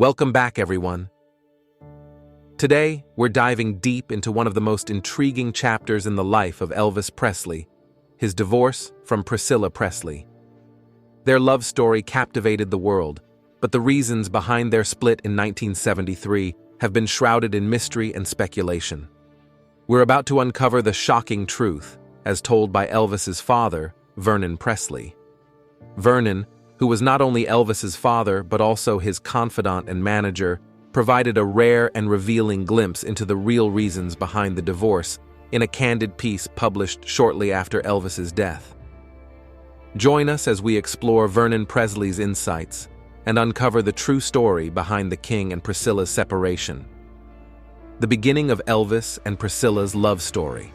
Welcome back, everyone. Today, we're diving deep into one of the most intriguing chapters in the life of Elvis Presley, his divorce from Priscilla Presley. Their love story captivated the world, but the reasons behind their split in 1973 have been shrouded in mystery and speculation. We're about to uncover the shocking truth, as told by Elvis's father, Vernon Presley. Vernon, who was not only Elvis's father but also his confidant and manager, provided a rare and revealing glimpse into the real reasons behind the divorce in a candid piece published shortly after Elvis's death. Join us as we explore Vernon Presley's insights and uncover the true story behind the King and Priscilla's separation. The beginning of Elvis and Priscilla's love story.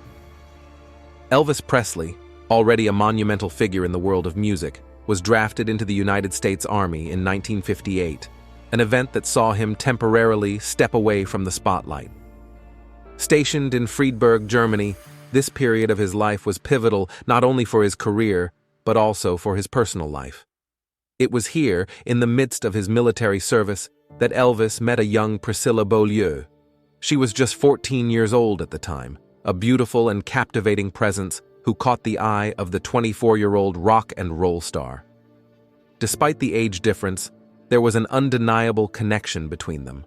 Elvis Presley, already a monumental figure in the world of music, was drafted into the United States Army in 1958, an event that saw him temporarily step away from the spotlight. Stationed in Friedberg, Germany, this period of his life was pivotal not only for his career, but also for his personal life. It was here, in the midst of his military service, that Elvis met a young Priscilla Beaulieu. She was just 14 years old at the time, a beautiful and captivating presence who caught the eye of the 24-year-old rock and roll star. Despite the age difference, there was an undeniable connection between them.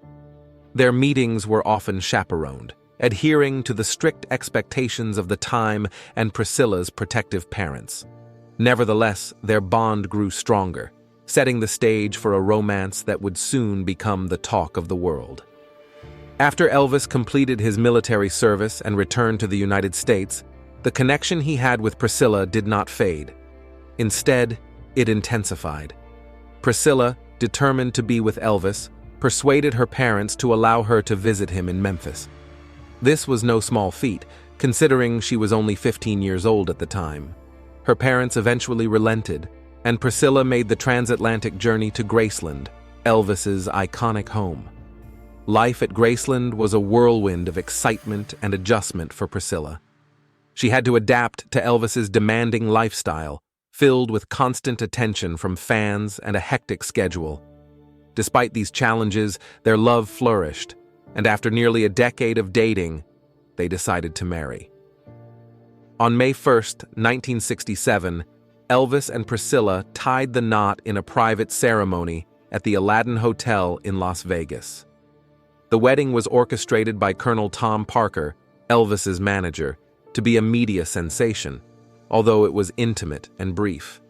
Their meetings were often chaperoned, adhering to the strict expectations of the time and Priscilla's protective parents. Nevertheless, their bond grew stronger, setting the stage for a romance that would soon become the talk of the world. After Elvis completed his military service and returned to the United States, the connection he had with Priscilla did not fade. Instead, it intensified. Priscilla, determined to be with Elvis, persuaded her parents to allow her to visit him in Memphis. This was no small feat, considering she was only 15 years old at the time. Her parents eventually relented, and Priscilla made the transatlantic journey to Graceland, Elvis's iconic home. Life at Graceland was a whirlwind of excitement and adjustment for Priscilla. She had to adapt to Elvis's demanding lifestyle, filled with constant attention from fans and a hectic schedule. Despite these challenges, their love flourished, and after nearly a decade of dating, they decided to marry. On May 1, 1967, Elvis and Priscilla tied the knot in a private ceremony at the Aladdin Hotel in Las Vegas. The wedding was orchestrated by Colonel Tom Parker, Elvis's manager, to be a media sensation, although it was intimate and brief.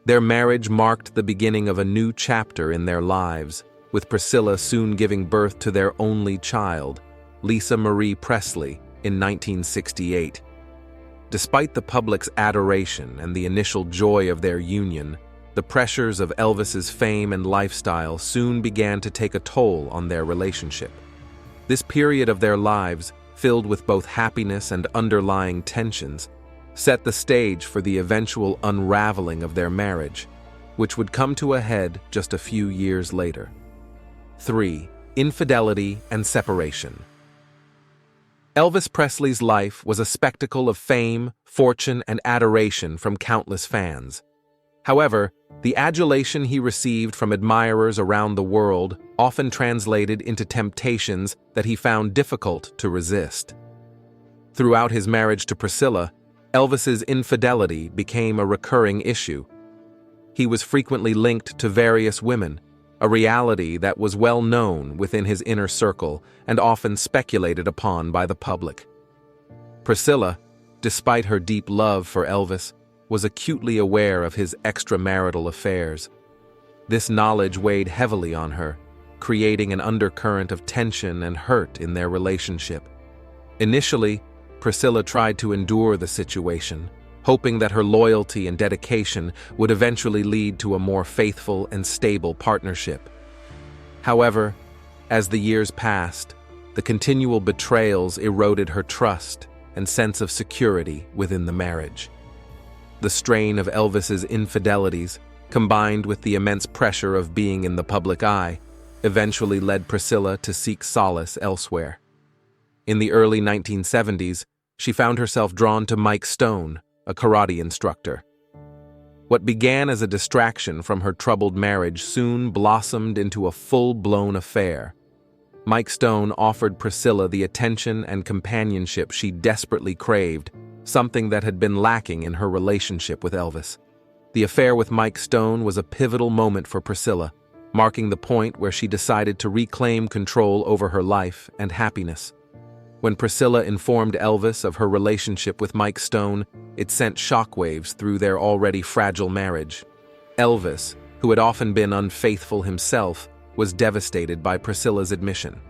Their marriage marked the beginning of a new chapter in their lives, with Priscilla soon giving birth to their only child, Lisa Marie Presley, in 1968. Despite the public's adoration and the initial joy of their union, the pressures of Elvis's fame and lifestyle soon began to take a toll on their relationship. This period of their lives, filled with both happiness and underlying tensions, set the stage for the eventual unraveling of their marriage, which would come to a head just a few years later. 3. Infidelity and separation. Elvis Presley's life was a spectacle of fame, fortune, and adoration from countless fans. However, the adulation he received from admirers around the world often translated into temptations that he found difficult to resist. Throughout his marriage to Priscilla, Elvis's infidelity became a recurring issue. He was frequently linked to various women, a reality that was well known within his inner circle and often speculated upon by the public. Priscilla, despite her deep love for Elvis, was acutely aware of his extramarital affairs. This knowledge weighed heavily on her, creating an undercurrent of tension and hurt in their relationship. Initially, Priscilla tried to endure the situation, hoping that her loyalty and dedication would eventually lead to a more faithful and stable partnership. However, as the years passed, the continual betrayals eroded her trust and sense of security within the marriage. The strain of Elvis's infidelities, combined with the immense pressure of being in the public eye, eventually led Priscilla to seek solace elsewhere. In the early 1970s, she found herself drawn to Mike Stone, a karate instructor. What began as a distraction from her troubled marriage soon blossomed into a full-blown affair. Mike Stone offered Priscilla the attention and companionship she desperately craved, something that had been lacking in her relationship with Elvis. The affair with Mike Stone was a pivotal moment for Priscilla, marking the point where she decided to reclaim control over her life and happiness. When Priscilla informed Elvis of her relationship with Mike Stone, it sent shockwaves through their already fragile marriage. Elvis, who had often been unfaithful himself, was devastated by Priscilla's admission.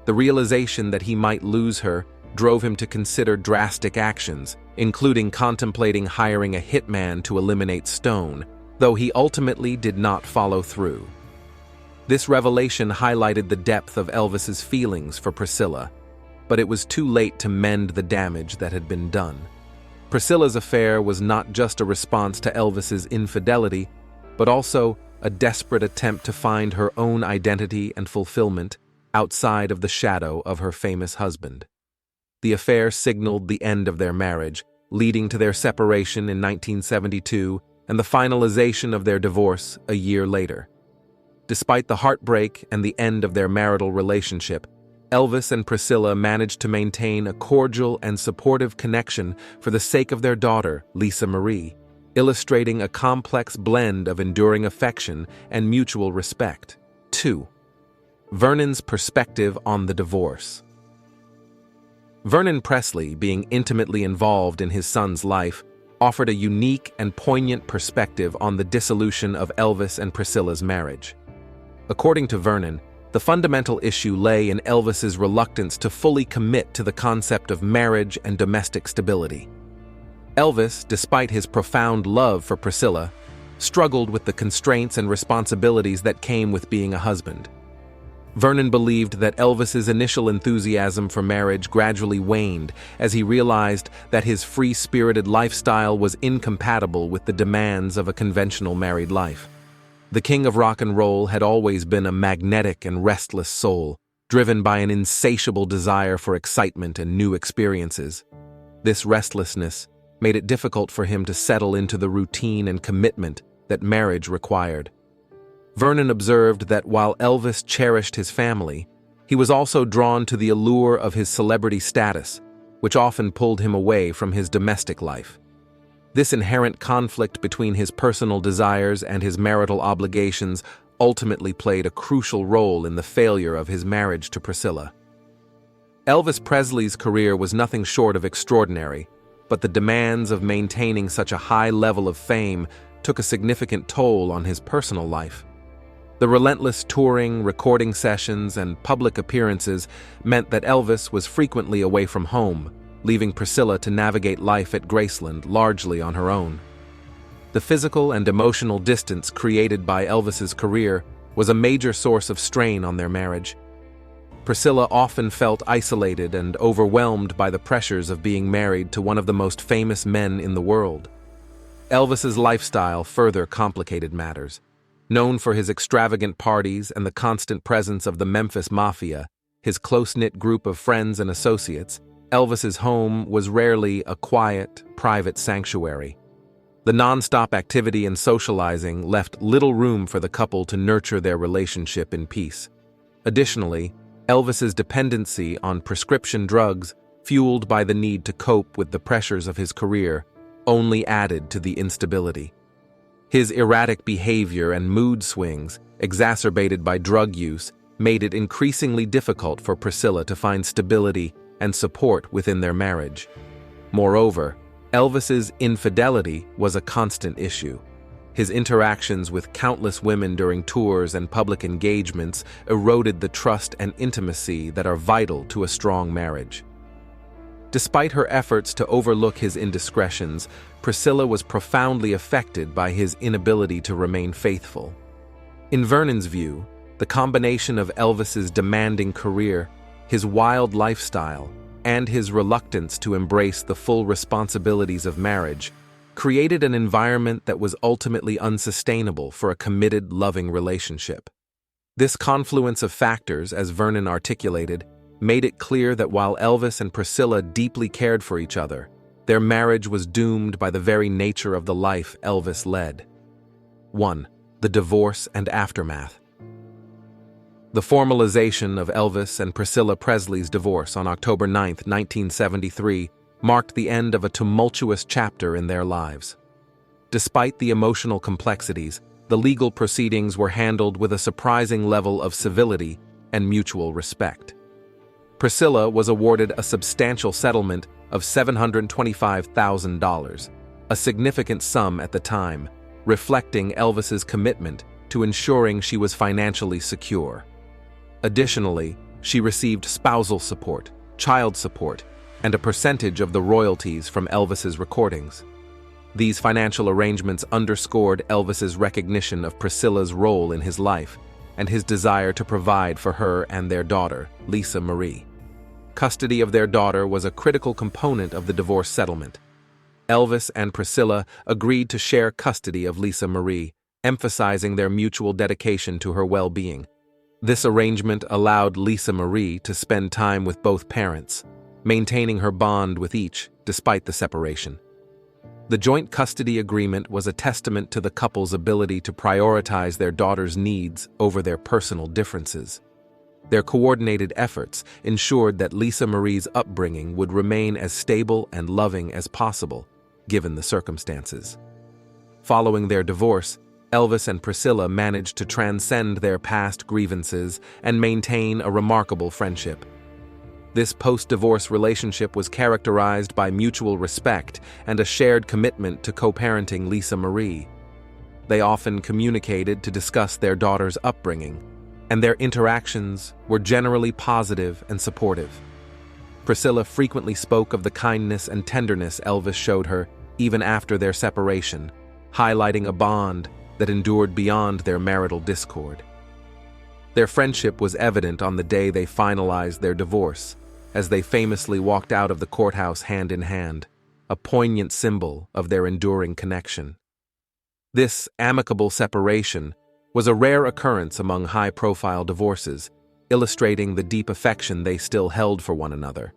The realization that he might lose her drove him to consider drastic actions, including contemplating hiring a hitman to eliminate Stone, though he ultimately did not follow through. This revelation highlighted the depth of Elvis's feelings for Priscilla, but it was too late to mend the damage that had been done. Priscilla's affair was not just a response to Elvis's infidelity, but also a desperate attempt to find her own identity and fulfillment outside of the shadow of her famous husband. The affair signaled the end of their marriage, leading to their separation in 1972 and the finalization of their divorce a year later. Despite the heartbreak and the end of their marital relationship, Elvis and Priscilla managed to maintain a cordial and supportive connection for the sake of their daughter, Lisa Marie, illustrating a complex blend of enduring affection and mutual respect. 2. Vernon's perspective on the divorce. Vernon Presley, being intimately involved in his son's life, offered a unique and poignant perspective on the dissolution of Elvis and Priscilla's marriage. According to Vernon, the fundamental issue lay in Elvis's reluctance to fully commit to the concept of marriage and domestic stability. Elvis, despite his profound love for Priscilla, struggled with the constraints and responsibilities that came with being a husband. Vernon believed that Elvis's initial enthusiasm for marriage gradually waned as he realized that his free-spirited lifestyle was incompatible with the demands of a conventional married life. The king of rock and roll had always been a magnetic and restless soul, driven by an insatiable desire for excitement and new experiences. This restlessness made it difficult for him to settle into the routine and commitment that marriage required. Vernon observed that while Elvis cherished his family, he was also drawn to the allure of his celebrity status, which often pulled him away from his domestic life. This inherent conflict between his personal desires and his marital obligations ultimately played a crucial role in the failure of his marriage to Priscilla. Elvis Presley's career was nothing short of extraordinary, but the demands of maintaining such a high level of fame took a significant toll on his personal life. The relentless touring, recording sessions, and public appearances meant that Elvis was frequently away from home, leaving Priscilla to navigate life at Graceland largely on her own. The physical and emotional distance created by Elvis's career was a major source of strain on their marriage. Priscilla often felt isolated and overwhelmed by the pressures of being married to one of the most famous men in the world. Elvis's lifestyle further complicated matters. Known for his extravagant parties and the constant presence of the Memphis Mafia, his close-knit group of friends and associates, Elvis's home was rarely a quiet, private sanctuary. The non-stop activity and socializing left little room for the couple to nurture their relationship in peace. Additionally, Elvis's dependency on prescription drugs, fueled by the need to cope with the pressures of his career, only added to the instability. His erratic behavior and mood swings, exacerbated by drug use, made it increasingly difficult for Priscilla to find stability and support within their marriage. Moreover, Elvis's infidelity was a constant issue. His interactions with countless women during tours and public engagements eroded the trust and intimacy that are vital to a strong marriage. Despite her efforts to overlook his indiscretions, Priscilla was profoundly affected by his inability to remain faithful. In Vernon's view, the combination of Elvis's demanding career, his wild lifestyle, and his reluctance to embrace the full responsibilities of marriage created an environment that was ultimately unsustainable for a committed, loving relationship. This confluence of factors, as Vernon articulated, made it clear that while Elvis and Priscilla deeply cared for each other, their marriage was doomed by the very nature of the life Elvis led. 1. The divorce and aftermath. The formalization of Elvis and Priscilla Presley's divorce on October 9, 1973, marked the end of a tumultuous chapter in their lives. Despite the emotional complexities, the legal proceedings were handled with a surprising level of civility and mutual respect. Priscilla was awarded a substantial settlement of $725,000, a significant sum at the time, reflecting Elvis's commitment to ensuring she was financially secure. Additionally, she received spousal support, child support, and a percentage of the royalties from Elvis's recordings. These financial arrangements underscored Elvis's recognition of Priscilla's role in his life and his desire to provide for her and their daughter, Lisa Marie. Custody of their daughter was a critical component of the divorce settlement. Elvis and Priscilla agreed to share custody of Lisa Marie, emphasizing their mutual dedication to her well-being. This arrangement allowed Lisa Marie to spend time with both parents, maintaining her bond with each despite the separation. The joint custody agreement was a testament to the couple's ability to prioritize their daughter's needs over their personal differences. Their coordinated efforts ensured that Lisa Marie's upbringing would remain as stable and loving as possible, given the circumstances. Following their divorce, Elvis and Priscilla managed to transcend their past grievances and maintain a remarkable friendship. This post-divorce relationship was characterized by mutual respect and a shared commitment to co-parenting Lisa Marie. They often communicated to discuss their daughter's upbringing, and their interactions were generally positive and supportive. Priscilla frequently spoke of the kindness and tenderness Elvis showed her even after their separation, highlighting a bond that endured beyond their marital discord. Their friendship was evident on the day they finalized their divorce, as they famously walked out of the courthouse hand in hand, a poignant symbol of their enduring connection. This amicable separation was a rare occurrence among high-profile divorces, illustrating the deep affection they still held for one another.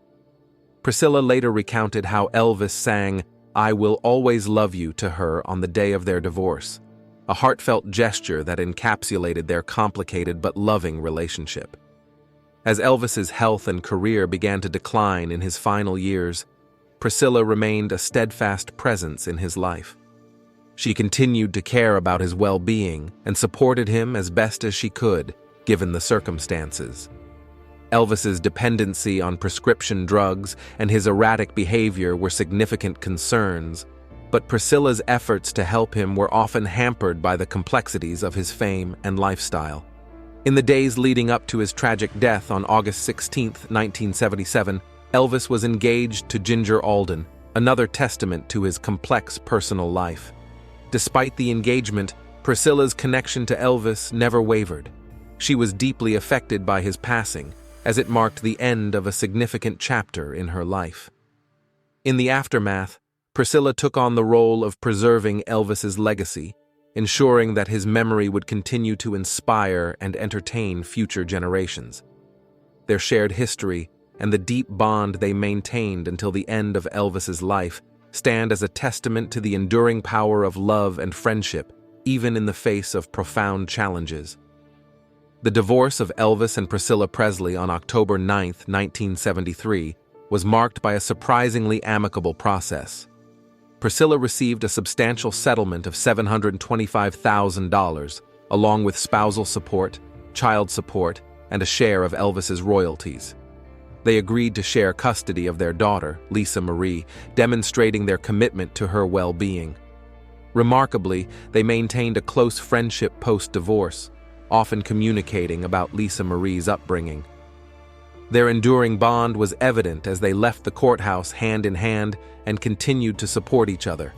Priscilla later recounted how Elvis sang "I Will Always Love You" to her on the day of their divorce, a heartfelt gesture that encapsulated their complicated but loving relationship. As Elvis's health and career began to decline in his final years, Priscilla remained a steadfast presence in his life. She continued to care about his well-being and supported him as best as she could, given the circumstances. Elvis's dependency on prescription drugs and his erratic behavior were significant concerns, but Priscilla's efforts to help him were often hampered by the complexities of his fame and lifestyle. In the days leading up to his tragic death on August 16, 1977, Elvis was engaged to Ginger Alden, another testament to his complex personal life. Despite the engagement, Priscilla's connection to Elvis never wavered. She was deeply affected by his passing, as it marked the end of a significant chapter in her life. In the aftermath, Priscilla took on the role of preserving Elvis's legacy, ensuring that his memory would continue to inspire and entertain future generations. Their shared history and the deep bond they maintained until the end of Elvis's life stand as a testament to the enduring power of love and friendship, even in the face of profound challenges. The divorce of Elvis and Priscilla Presley on October 9, 1973, was marked by a surprisingly amicable process. Priscilla received a substantial settlement of $725,000, along with spousal support, child support, and a share of Elvis's royalties. They agreed to share custody of their daughter, Lisa Marie, demonstrating their commitment to her well-being. Remarkably, they maintained a close friendship post-divorce, often communicating about Lisa Marie's upbringing. Their enduring bond was evident as they left the courthouse hand in hand and continued to support each other.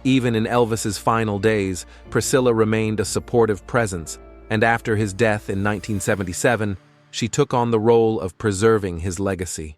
Even in Elvis's final days, Priscilla remained a supportive presence, and after his death in 1977, she took on the role of preserving his legacy.